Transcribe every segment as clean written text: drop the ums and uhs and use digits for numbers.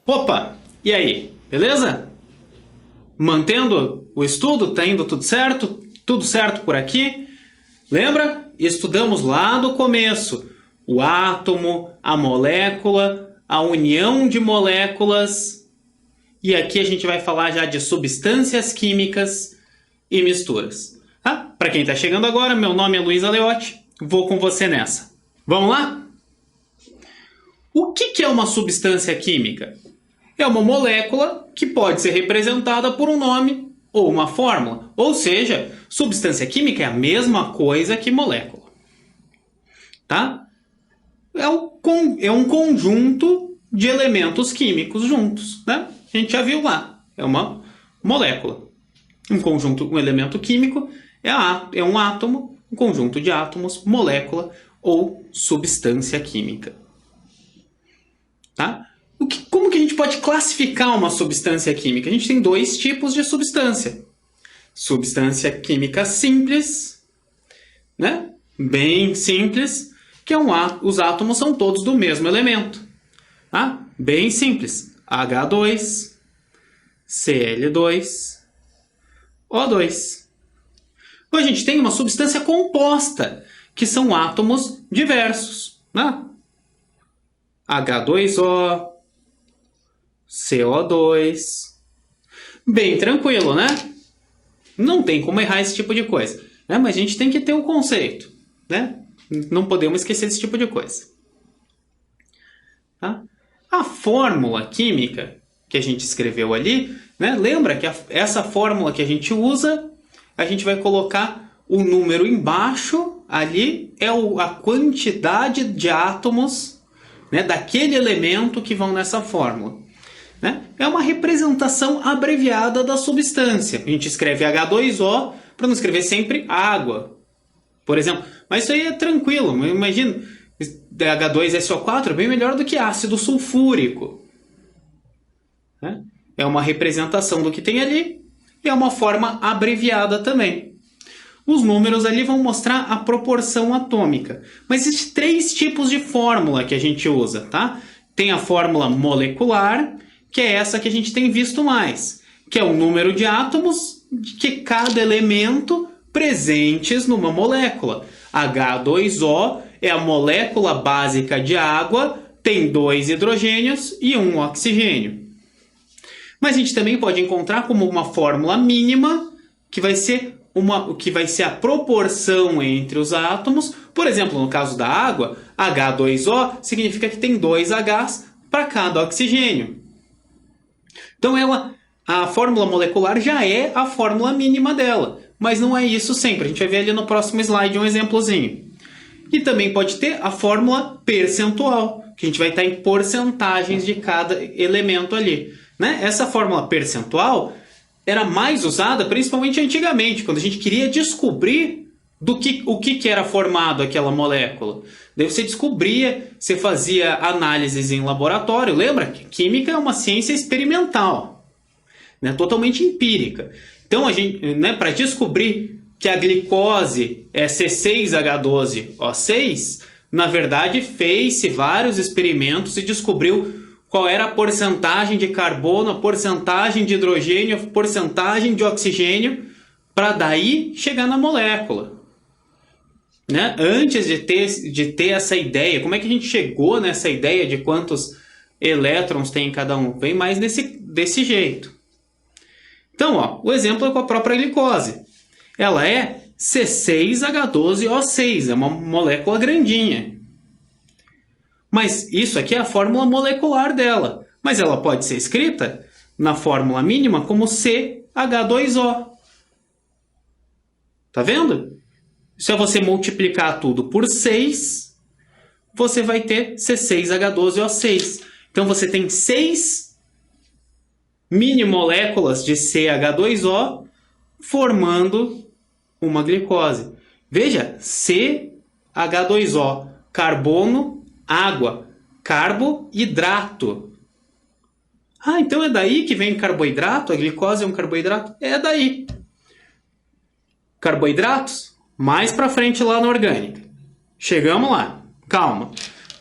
Opa, e aí, beleza? Mantendo o estudo? Tá indo tudo certo? Tudo certo por aqui? Lembra? Estudamos lá do começo o átomo, a molécula, a união de moléculas. E aqui a gente vai falar já de substâncias químicas e misturas. Para quem está chegando agora, meu nome é Luiz Aleotti, vou com você nessa. Vamos lá? O que é uma substância química? É uma molécula que pode ser representada por um nome ou uma fórmula. Ou seja, substância química é a mesma coisa que molécula. Tá? É um conjunto de elementos químicos juntos. Né? A gente já viu lá. É uma molécula. Um elemento químico é um átomo, um conjunto de átomos, molécula ou substância química. Tá? Como que a gente pode classificar uma substância química? A gente tem dois tipos de substância. Substância química simples, né? Bem simples, que os átomos são todos do mesmo elemento. Tá? Bem simples. H2, Cl2, O2. Ou a gente tem uma substância composta, que são átomos diversos. Né? H2O, CO2. Bem tranquilo, né? Não tem como errar esse tipo de coisa. Né? Mas a gente tem que ter um conceito. Né? Não podemos esquecer esse tipo de coisa. Tá? A fórmula química que a gente escreveu ali, né? Lembra que essa fórmula que a gente usa, a gente vai colocar o número embaixo, ali é a quantidade de átomos, né, daquele elemento que vão nessa fórmula. Né? É uma representação abreviada da substância. A gente escreve H2O para não escrever sempre água, por exemplo. Mas isso aí é tranquilo. Imagina, H2SO4 é bem melhor do que ácido sulfúrico. Né? É uma representação do que tem ali e é uma forma abreviada também. Os números ali vão mostrar a proporção atômica. Mas existem três tipos de fórmula que a gente usa. Tá? Tem a fórmula molecular, que é essa que a gente tem visto mais, que é o número de átomos de que cada elemento presentes numa molécula. H2O é a molécula básica de água, tem 2 hidrogênios e 1 oxigênio. Mas a gente também pode encontrar como uma fórmula mínima, que vai ser a proporção entre os átomos. Por exemplo, no caso da água, H2O significa que tem 2 Hs para cada oxigênio. Então a fórmula molecular já é a fórmula mínima dela, mas não é isso sempre. A gente vai ver ali no próximo slide um exemplozinho. E também pode ter a fórmula percentual, que a gente vai estar em porcentagens de cada elemento ali. Né? Essa fórmula percentual era mais usada principalmente antigamente, quando a gente queria descobrir o que era formado aquela molécula. Daí você descobria, você fazia análises em laboratório. Lembra que química é uma ciência experimental, né? Totalmente empírica. Então, para descobrir que a glicose é C6H12O6, na verdade, fez-se vários experimentos e descobriu qual era a porcentagem de carbono, a porcentagem de hidrogênio, a porcentagem de oxigênio, para daí chegar na molécula. Né? Antes de ter essa ideia, como é que a gente chegou nessa ideia de quantos elétrons tem em cada um? Vem mais desse jeito. Então, o exemplo é com a própria glicose. Ela é C6H12O6, é uma molécula grandinha. Mas isso aqui é a fórmula molecular dela. Mas ela pode ser escrita na fórmula mínima como CH2O. Tá vendo? Se você multiplicar tudo por 6, você vai ter C6H12O6. Então você tem 6 minimoléculas de CH2O formando uma glicose. Veja, CH2O, carbono, água, carboidrato. Então é daí que vem carboidrato? A glicose é um carboidrato? É daí. Carboidratos? Mais para frente lá na orgânica. Chegamos lá. Calma.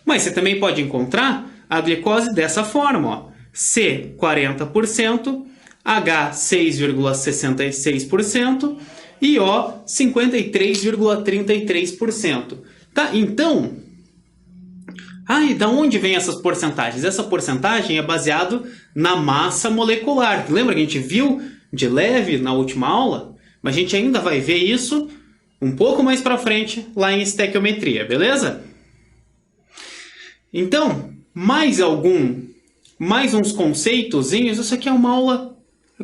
Mas você também pode encontrar a glicose dessa forma. C, 40%, H, 6,66% e O, 53,33%. Tá? Então, e da onde vem essas porcentagens? Essa porcentagem é baseada na massa molecular. Lembra que a gente viu de leve na última aula? Mas a gente ainda vai ver isso um pouco mais para frente lá em estequiometria, beleza? Então, mais uns conceitozinhos. Isso aqui é uma aula,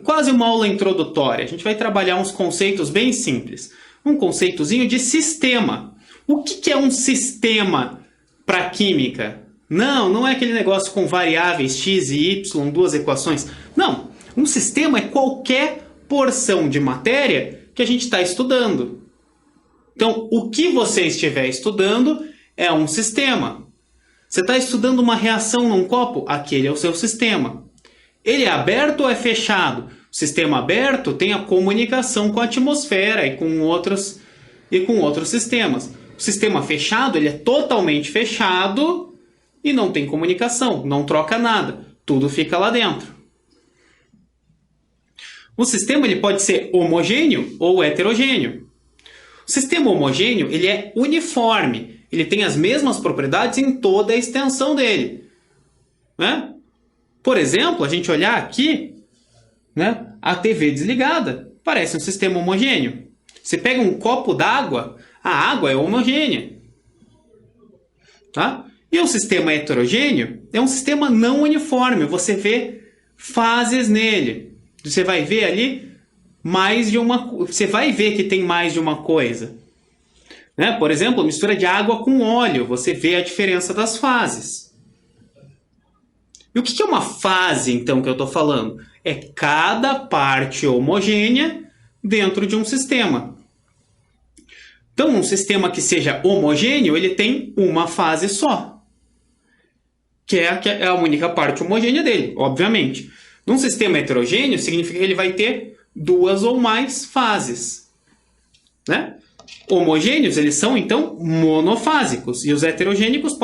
quase uma aula introdutória. A gente vai trabalhar uns conceitos bem simples. Um conceitozinho de sistema. O que é um sistema para química? Não é aquele negócio com variáveis x e y, duas equações. Não, um sistema é qualquer porção de matéria que a gente está estudando. Então, o que você estiver estudando é um sistema. Você está estudando uma reação num copo? Aquele é o seu sistema. Ele é aberto ou é fechado? O sistema aberto tem a comunicação com a atmosfera e com outros sistemas. O sistema fechado, ele é totalmente fechado e não tem comunicação, não troca nada. Tudo fica lá dentro. O sistema ele pode ser homogêneo ou heterogêneo. O sistema homogêneo ele é uniforme. Ele tem as mesmas propriedades em toda a extensão dele. Né? Por exemplo, a gente olhar aqui, né, a TV desligada. Parece um sistema homogêneo. Você pega um copo d'água, a água é homogênea. Tá? E o sistema heterogêneo é um sistema não uniforme. Você vê fases nele. Você vai ver ali você vai ver que tem mais de uma coisa. Né? Por exemplo, mistura de água com óleo. Você vê a diferença das fases. E o que é uma fase, então, que eu estou falando? É cada parte homogênea dentro de um sistema. Então, um sistema que seja homogêneo, ele tem uma fase só. Que é a única parte homogênea dele, obviamente. Num sistema heterogêneo, significa que ele vai ter duas ou mais fases. Né? Homogêneos, eles são, então, monofásicos. E os heterogênicos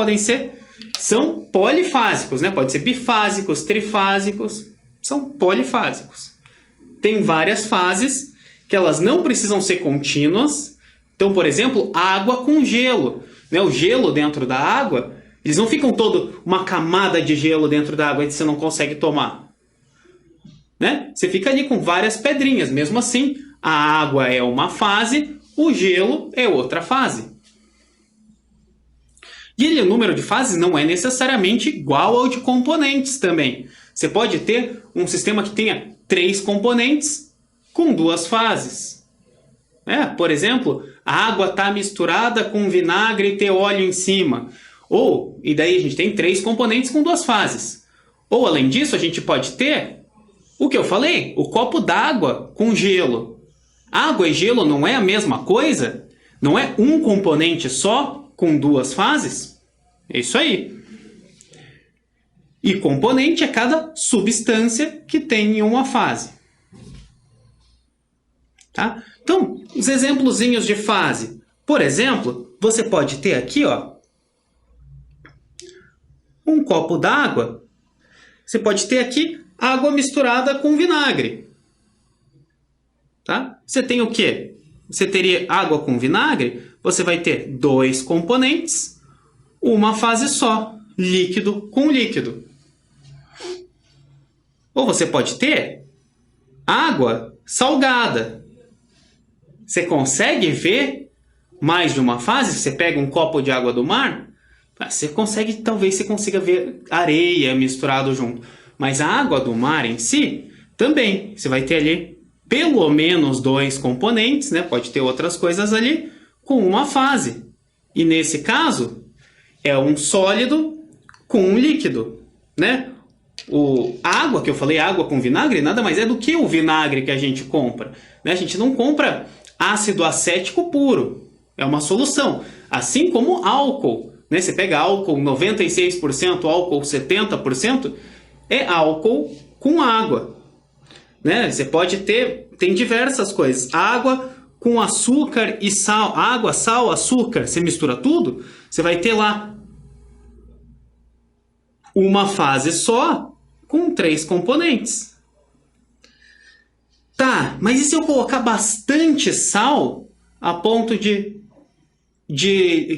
são polifásicos. Né? Pode ser bifásicos, trifásicos. São polifásicos. Tem várias fases que elas não precisam ser contínuas. Então, por exemplo, água com gelo. Né? O gelo dentro da água, eles não ficam todo uma camada de gelo dentro da água que você não consegue tomar. Né? Você fica ali com várias pedrinhas. Mesmo assim, a água é uma fase, o gelo é outra fase. E o número de fases não é necessariamente igual ao de componentes também. Você pode ter um sistema que tenha 3 componentes com 2 fases. Por exemplo, a água está misturada com vinagre e tem óleo em cima. E daí a gente tem 3 componentes com 2 fases. Ou, além disso, a gente pode ter o que eu falei, o copo d'água com gelo. Água e gelo não é a mesma coisa? Não é um componente só com 2 fases? É isso aí. E componente é cada substância que tem uma fase. Tá? Então, os exemplozinhos de fase. Por exemplo, você pode ter aqui, um copo d'água. Você pode ter aqui água misturada com vinagre. Tá? Você tem o quê? Você teria água com vinagre, você vai ter 2 componentes, uma fase só, líquido com líquido. Ou você pode ter água salgada. Você consegue ver mais de uma fase? Você pega um copo de água do mar, talvez você consiga ver areia misturado junto. Mas a água do mar em si, também, você vai ter ali pelo menos 2 componentes, né? Pode ter outras coisas ali, com uma fase. E nesse caso, é um sólido com um líquido, né? A água que eu falei, água com vinagre, nada mais é do que o vinagre que a gente compra. Né? A gente não compra ácido acético puro, é uma solução. Assim como álcool, né? Você pega álcool 96%, álcool 70%, é álcool com água. Né? Você pode tem diversas coisas. Água com açúcar e sal. Água, sal, açúcar. Você mistura tudo, você vai ter lá uma fase só com 3 componentes. Tá, mas e se eu colocar bastante sal a ponto de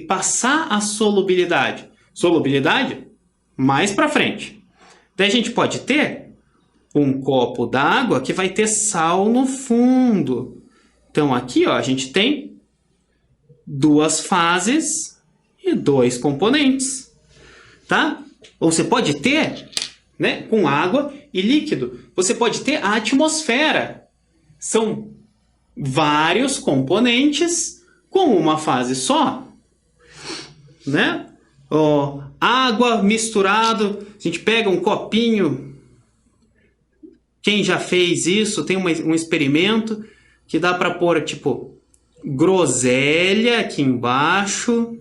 passar a solubilidade? Solubilidade? Mais para frente. Daí a gente pode ter um copo d'água que vai ter sal no fundo. Então aqui, ó, a gente tem 2 fases e 2 componentes. Tá? Ou você pode ter, né, com água e líquido, você pode ter a atmosfera. São vários componentes com uma fase só, né? Água misturado, a gente pega um copinho, quem já fez isso, tem um experimento que dá para pôr tipo groselha aqui embaixo,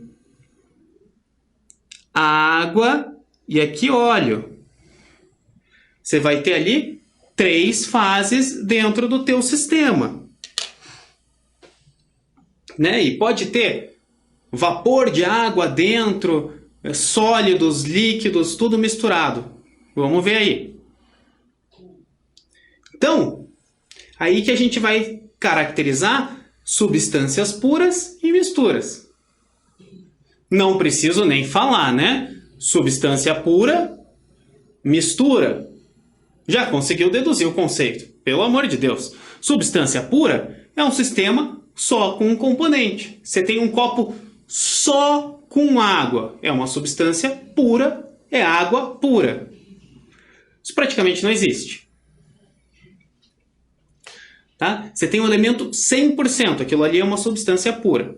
água e aqui óleo. Você vai ter ali 3 fases dentro do teu sistema. Né? E pode ter vapor de água dentro, sólidos, líquidos, tudo misturado. Vamos ver aí. Então, aí que a gente vai caracterizar substâncias puras e misturas. Não preciso nem falar, né? Substância pura, mistura. Já conseguiu deduzir o conceito. Pelo amor de Deus. Substância pura é um sistema só com um componente. Você tem um copo só com água. É uma substância pura, é água pura. Isso praticamente não existe. Tá? Você tem um elemento 100%, aquilo ali é uma substância pura.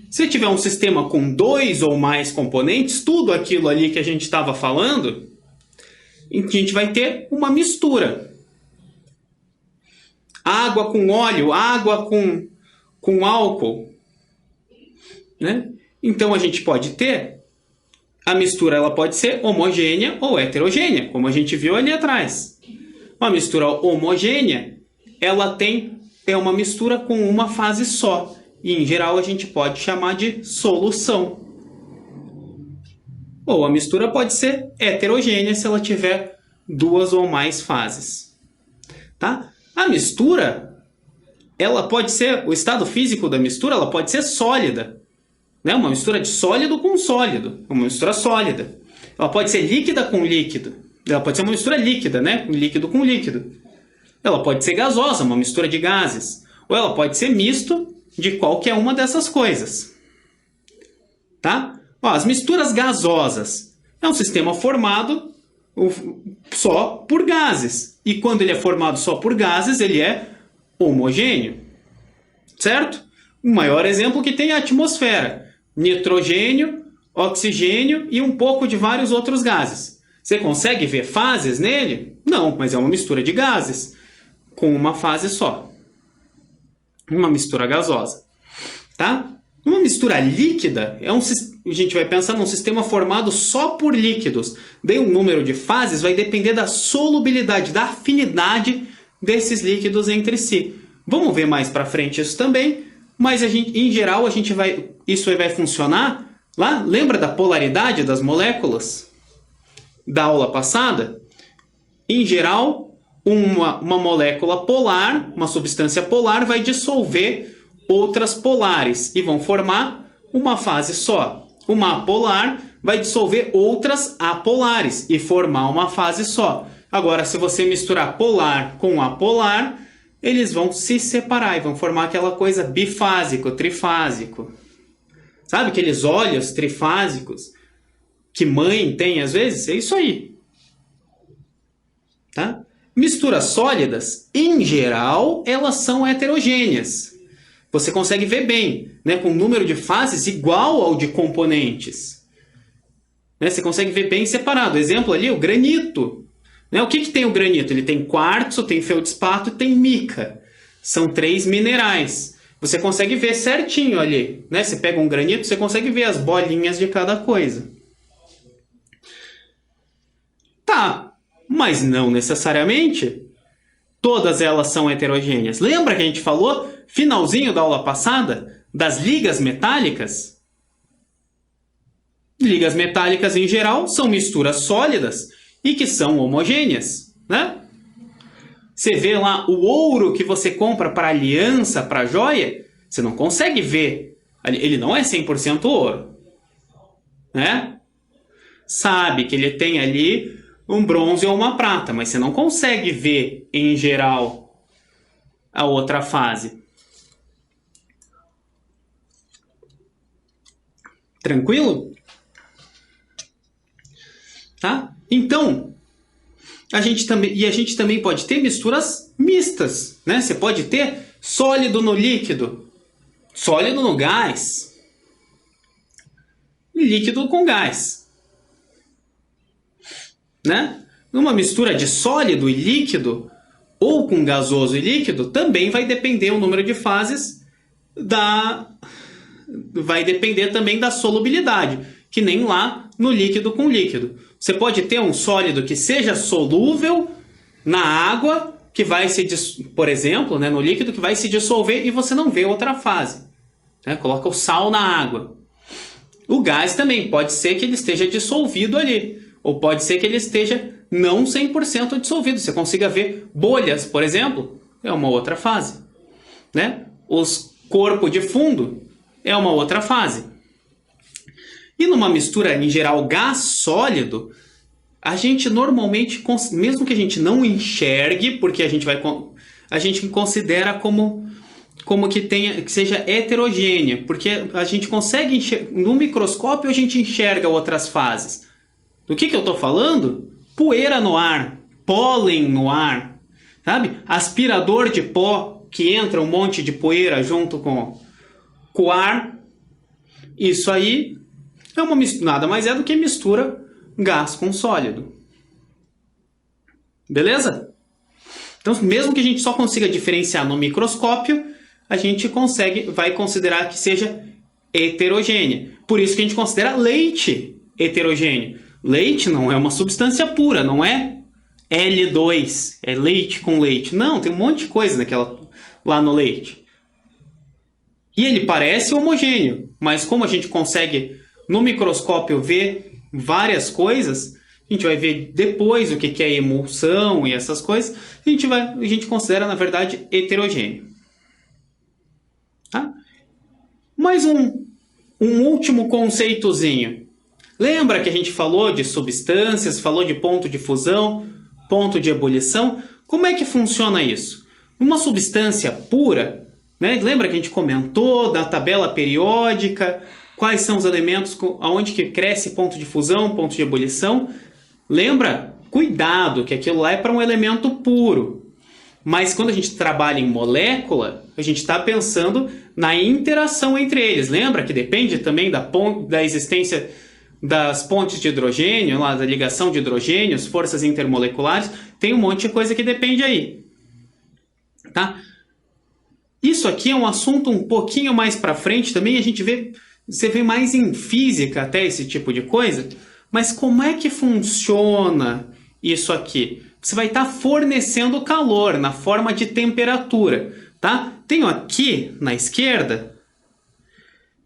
Se tiver um sistema com 2 ou mais componentes, tudo aquilo ali que a gente estava falando, a gente vai ter uma mistura. Água com óleo, água com álcool. Né? Então a gente pode ter, a mistura ela pode ser homogênea ou heterogênea, como a gente viu ali atrás. Uma mistura homogênea, ela é uma mistura com uma fase só. E em geral a gente pode chamar de solução. Ou a mistura pode ser heterogênea se ela tiver 2 ou mais fases. Tá? A mistura, ela pode ser, o estado físico da mistura, ela pode ser sólida. Né? Uma mistura de sólido com sólido. Uma mistura sólida. Ela pode ser líquida com líquido. Ela pode ser uma mistura líquida, né? Líquido com líquido. Ela pode ser gasosa, uma mistura de gases. Ou ela pode ser misto de qualquer uma dessas coisas. Tá? Ó, as misturas gasosas é um sistema formado só por gases. E quando ele é formado só por gases, ele é homogêneo. Certo? O maior exemplo que tem é a atmosfera. Nitrogênio, oxigênio e um pouco de vários outros gases. Você consegue ver fases nele? Não, mas é uma mistura de gases com uma fase só. Uma mistura gasosa. Tá? Uma mistura líquida, a gente vai pensar num sistema formado só por líquidos. Daí o número de fases vai depender da solubilidade, da afinidade desses líquidos entre si. Vamos ver mais para frente isso também, mas em geral isso vai funcionar lá. Lembra da polaridade das moléculas da aula passada? Em geral, uma molécula polar, uma substância polar, vai dissolver outras polares e vão formar uma fase só. Uma apolar vai dissolver outras apolares e formar uma fase só. Agora, se você misturar polar com apolar, eles vão se separar e vão formar aquela coisa bifásico, trifásico. Sabe aqueles óleos trifásicos que mãe tem às vezes? É isso aí. Tá? Misturas sólidas, em geral, elas são heterogêneas. Você consegue ver bem, né, com um número de fases igual ao de componentes. Né, você consegue ver bem separado. Exemplo ali, o granito. Né, o que tem o granito? Ele tem quartzo, tem feldspato e tem mica. São 3 minerais. Você consegue ver certinho ali. Né? Você pega um granito, você consegue ver as bolinhas de cada coisa. Tá, mas não necessariamente todas elas são heterogêneas. Lembra que a gente falou, finalzinho da aula passada, das ligas metálicas? Ligas metálicas, em geral, são misturas sólidas e que são homogêneas, né? Você vê lá o ouro que você compra para aliança, para joia, você não consegue ver. Ele não é 100% ouro, né? Sabe que ele tem ali um bronze ou uma prata, mas você não consegue ver, em geral, a outra fase. Tranquilo? Tá? Então, a gente também pode ter misturas mistas, né? Você pode ter sólido no líquido, sólido no gás, líquido com gás, né? Numa mistura de sólido e líquido, ou com gasoso e líquido, também vai depender o número de fases vai depender também da solubilidade, que nem lá no líquido com líquido. Você pode ter um sólido que seja solúvel na água, que vai se, por exemplo, né, no líquido que vai se dissolver e você não vê outra fase. Né? Coloca o sal na água. O gás também pode ser que ele esteja dissolvido ali, ou pode ser que ele esteja não 100% dissolvido. Você consiga ver bolhas, por exemplo, é uma outra fase. Né? Os corpo de fundo é uma outra fase. E numa mistura, em geral, gás sólido, a gente normalmente, mesmo que a gente não enxergue, porque a gente considera como que seja heterogênea, porque a gente consegue no microscópio a gente enxerga outras fases. Do que eu estou falando? Poeira no ar, pólen no ar, sabe? Aspirador de pó, que entra um monte de poeira junto com o ar. Isso aí é uma mistura, nada mais é do que mistura gás com sólido. Beleza? Então, mesmo que a gente só consiga diferenciar no microscópio, a gente vai considerar que seja heterogênea. Por isso que a gente considera leite heterogêneo. Leite não é uma substância pura, não é L2, é leite com leite. Não, tem um monte de coisa lá no leite. E ele parece homogêneo, mas como a gente consegue no microscópio ver várias coisas, a gente vai ver depois o que é emulsão e essas coisas, a gente considera, na verdade, heterogêneo. Tá? Mais um último conceitozinho. Lembra que a gente falou de substâncias, falou de ponto de fusão, ponto de ebulição? Como é que funciona isso? Uma substância pura, né? Lembra que a gente comentou da tabela periódica, quais são os elementos, aonde que cresce ponto de fusão, ponto de ebulição? Lembra? Cuidado, que aquilo lá é para um elemento puro. Mas quando a gente trabalha em molécula, a gente está pensando na interação entre eles. Lembra que depende também da existência das pontes de hidrogênio, lá, da ligação de hidrogênios, forças intermoleculares, tem um monte de coisa que depende aí. Tá? Isso aqui é um assunto um pouquinho mais para frente também, você vê mais em física até esse tipo de coisa, mas como é que funciona isso aqui? Você vai estar fornecendo calor na forma de temperatura. Tá? Tenho aqui na esquerda,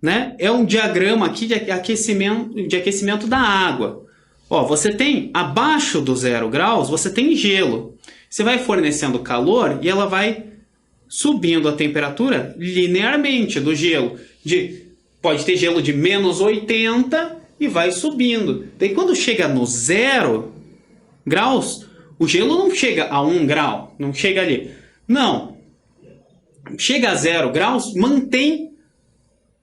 né, é um diagrama aqui de aquecimento da água. Ó, você tem abaixo do 0 graus, você tem gelo. Você vai fornecendo calor e ela vai subindo a temperatura linearmente do gelo. Pode ter gelo de menos 80 e vai subindo. Daí quando chega no 0 graus, o gelo não chega a 1 grau, não chega ali. Não. Chega a 0 graus, mantém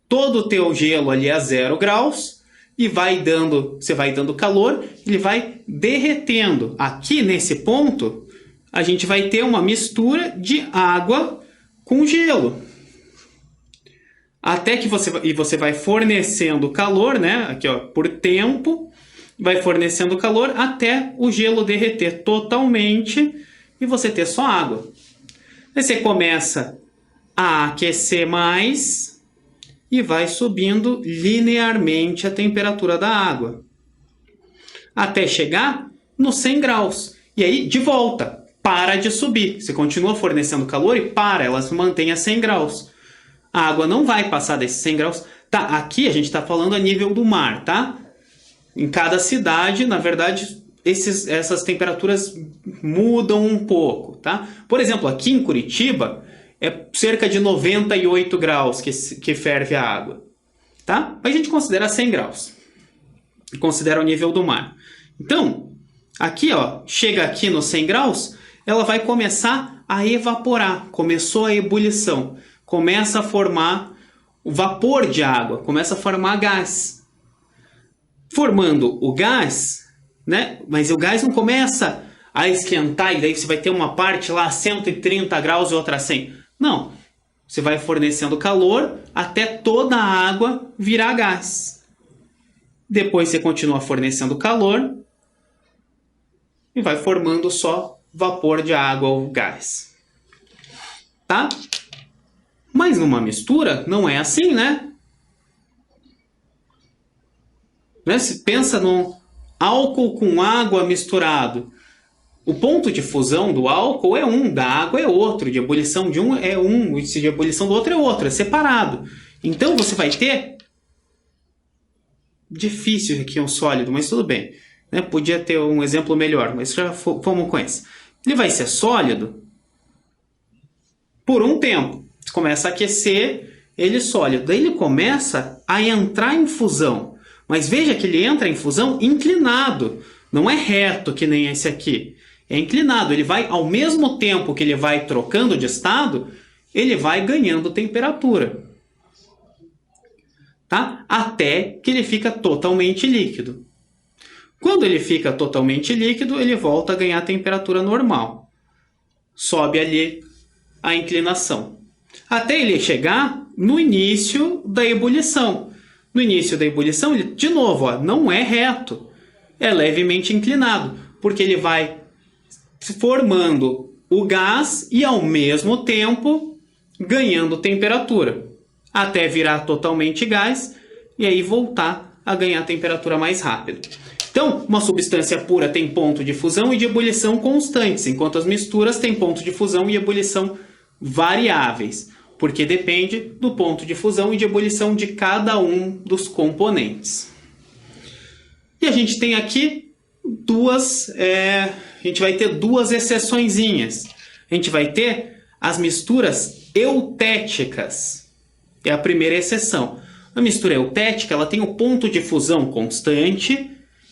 todo o teu gelo ali a 0 graus e você vai dando calor, ele vai derretendo. Aqui nesse ponto, a gente vai ter uma mistura de água com gelo. Até que você vai fornecendo calor, né? Aqui, ó, por tempo, vai fornecendo calor até o gelo derreter totalmente e você ter só água. Aí você começa a aquecer mais e vai subindo linearmente a temperatura da água, até chegar nos 100 graus. E aí, de volta, para de subir. Você continua fornecendo calor e ela se mantém a 100 graus. A água não vai passar desses 100 graus. Tá, aqui a gente está falando a nível do mar, tá? Em cada cidade, na verdade, essas temperaturas mudam um pouco, tá? Por exemplo, aqui em Curitiba é cerca de 98 graus que ferve a água, tá? A gente considera 100 graus, considera o nível do mar. Então, aqui, ó, chega aqui nos 100 graus, ela vai começar a evaporar, começou a ebulição, começa a formar o vapor de água, começa a formar gás. Formando o gás, né? Mas o gás não começa a esquentar e daí você vai ter uma parte lá a 130 graus e outra a 100. Não, você vai fornecendo calor até toda a água virar gás. Depois você continua fornecendo calor e vai formando só vapor de água ou gás. Tá? Mas numa mistura não é assim, né? Se pensa num álcool com água misturado. O ponto de fusão do álcool é um, da água é outro, de ebulição de um é um, de ebulição do outro é outro, é separado. Então você vai ter... Difícil aqui um sólido, mas tudo bem. Né? Podia ter um exemplo melhor, mas já fomos com esse. Ele vai ser sólido por um tempo. Você começa a aquecer ele sólido. Daí ele começa a entrar em fusão. Mas veja que ele entra em fusão inclinado. Não é reto que nem esse aqui. É inclinado. Ele vai, ao mesmo tempo que ele vai trocando de estado, ele vai ganhando temperatura. Tá? Até que ele fica totalmente líquido. Quando ele fica totalmente líquido, ele volta a ganhar temperatura normal. Sobe ali a inclinação. Até ele chegar no início da ebulição. No início da ebulição, ele, de novo, ó, não é reto. É levemente inclinado. Porque ele vai formando o gás e, ao mesmo tempo, ganhando temperatura. Até virar totalmente gás e aí voltar a ganhar temperatura mais rápido. Então, uma substância pura tem ponto de fusão e de ebulição constantes, enquanto as misturas têm ponto de fusão e ebulição variáveis, porque depende do ponto de fusão e de ebulição de cada um dos componentes. E a gente tem aqui a gente vai ter duas exceçõezinhas. A gente vai ter as misturas eutéticas. É a primeira exceção. A mistura eutética, ela tem o ponto de fusão constante.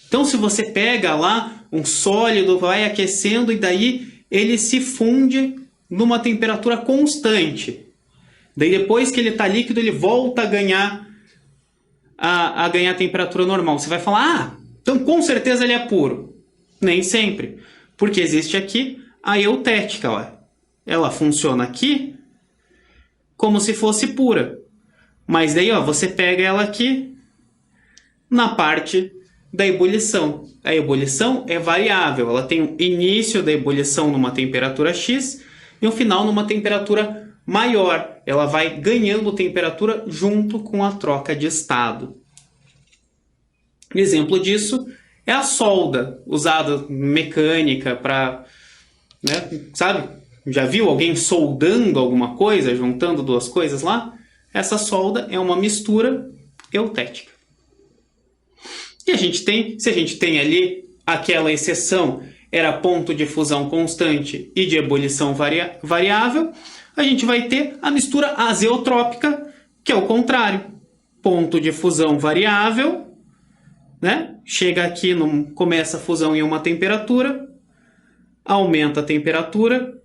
Então, se você pega lá um sólido, vai aquecendo e daí ele se funde numa temperatura constante. Daí depois que ele está líquido, ele volta a ganhar temperatura normal. Você vai falar, então com certeza ele é puro. Nem sempre. Porque existe aqui a eutética. Ó. Ela funciona aqui como se fosse pura. Mas daí, ó, você pega ela aqui na parte da ebulição. A ebulição é variável. Ela tem o início da ebulição numa temperatura X e o final numa temperatura maior. Ela vai ganhando temperatura junto com a troca de estado. Exemplo disso é a solda, usada mecânica para... Né, sabe? Já viu alguém soldando alguma coisa, juntando duas coisas lá? Essa solda é uma mistura eutética. E se a gente tem ali aquela exceção, era ponto de fusão constante e de ebulição variável, a gente vai ter a mistura azeotrópica, que é o contrário. Ponto de fusão variável, né? Chega aqui, começa a fusão em uma temperatura, aumenta a temperatura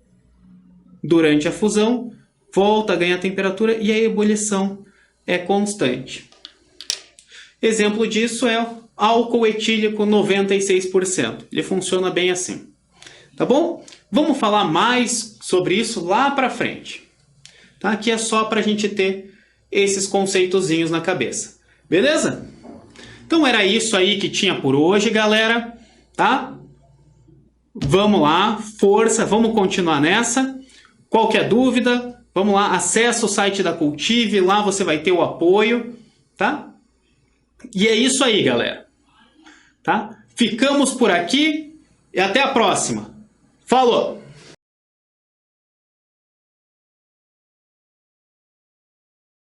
durante a fusão, volta a ganhar temperatura e a ebulição é constante. Exemplo disso é o álcool etílico 96%. Ele funciona bem assim. Tá bom? Vamos falar mais sobre isso lá para frente. Tá? Aqui é só para a gente ter esses conceitozinhos na cabeça. Beleza? Então era isso aí que tinha por hoje, galera. Tá? Vamos lá, força, vamos continuar nessa. Qualquer dúvida, vamos lá, acessa o site da Cultive, lá você vai ter o apoio, tá? E é isso aí, galera. Tá? Ficamos por aqui e até a próxima. Falou!